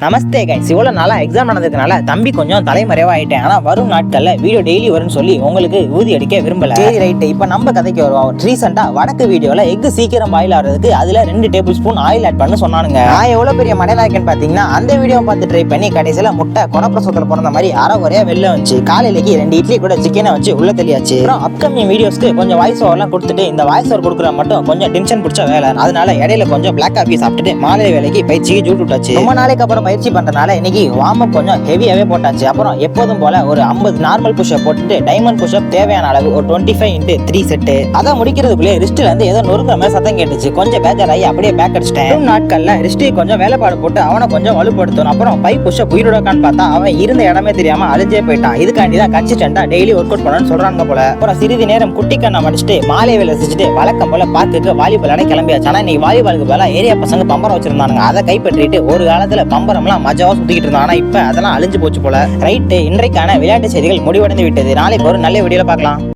நமஸ்தே guys, இவ்வளோ நாளா exam நடந்ததுனால தம்பி கொஞ்சம் தலைமறைவா ஆயிட்டேன். ஆனால் வரும் நாட்களில் வீடியோ டெய்லி வரும்னு சொல்லி உங்களுக்கு ஊதி அடிக்க விரும்பல. சரி ரைட்டு, இப்போ நம்ம கதைக்கு வருவோம். ரீசெண்டாக வடக்கு வீடியோவில் எக் சீக்கிரம் பாயில் ஆகிறதுக்கு அதில் 2 டேபிள் ஸ்பூன் ஆயில் ஆட் பண்ணு சொன்னானுங்க. நான் எவ்வளோ பெரிய மடையனாக்கேன்னு பார்த்தீங்கன்னா அந்த வீடியோ பார்த்து ட்ரை பண்ணி கடைசியில் முட்டை குணப்பிரசவத்தில் பிறந்த மாதிரி அரைவரையா வெளில வந்துச்சு. காலையிலேக்கு 2 இட்லி கூட சிக்கனை வச்சு உள்ள தெளியாச்சு. அப்புறம் அப்கமிங் வீடியோஸ்க்கு கொஞ்சம் வாய்ஸ் ஓவர்லாம் கொடுத்துட்டு இந்த வாய்ஸ் ஓவர் கொடுக்குற மட்டும் கொஞ்சம் டென்ஷன் பிடிச்ச வேலை. அதனால இடையில கொஞ்சம் பிளாக் காஃபி சாப்பிட்டுட்டு மாலை வேலைக்கு பயிற்சிக்கு ஜூட் விட்டாச்சு. ரொம்ப நாளைக்கு அப்புறம் பயிற்சி பண்றதுனால இன்னைக்கு வார்ம் அப் கொஞ்சம் ஹெவியாவே போட்டாச்சு. அப்புறம் எப்போதும் போல ஒரு 50 நார்மல் புஷ்அப் போட்டுட்டு டைமண்ட் புஷ்அப் தேவையான அளவு ஒரு 25x3 செட். அதை முடிக்கிறதுக்குள்ளே ரிஸ்ட்ல இருந்து ஏதோ நொறுக்கிற மாதிரி சத்தம் கேட்டுச்சு. கொஞ்சம் பேஜராகி அப்படியே பேக் அடிச்சிட்டேன். நாட்கள்ல ரிஸ்டி கொஞ்சம் வேலைப்பாடு போட்டு அவனை கொஞ்சம் வலுப்படுத்தணும். அப்புறம் பை புஷ்அப் உயிரோடக்கான்னு பார்த்தா அவன் இருந்த இடமே தெரியாம அழிஞ்சே போயிட்டான். இதுக்காண்டி தான் கன்சிஸ்டன்டா டெய்லி ஒர்க் அவுட் பண்ணணும்னு சொல்றாங்க போல. அப்புறம் சிறிது நேரம் குட்டி கண்ணை மடிச்சுட்டு மாலை வேலை செஞ்சுட்டு வழக்கம் போல பார்க்குக்கு வாலிபால் ஆட கிளம்பியாச்சு. ஆனா இன்னைக்கு வாலிபாலுக்கு போல ஏரியா பசங்க பம்பரம் வச்சிருந்தாங்க. அதை கைப்பற்றிட்டு ஒரு காலத்துல பம்பரம்லாம் மஜாவா சுத்திக்கிட்டு இருந்தான். ஆனா இப்ப அதெல்லாம் அழிஞ்சு போச்சு போல. ரைட்டு, இன்றைக்கான விளையாட்டு செய்திகள் முடிவடைந்து விட்டது. நாளைக்கு ஒரு நல்ல வீடியோல பார்க்கலாம்.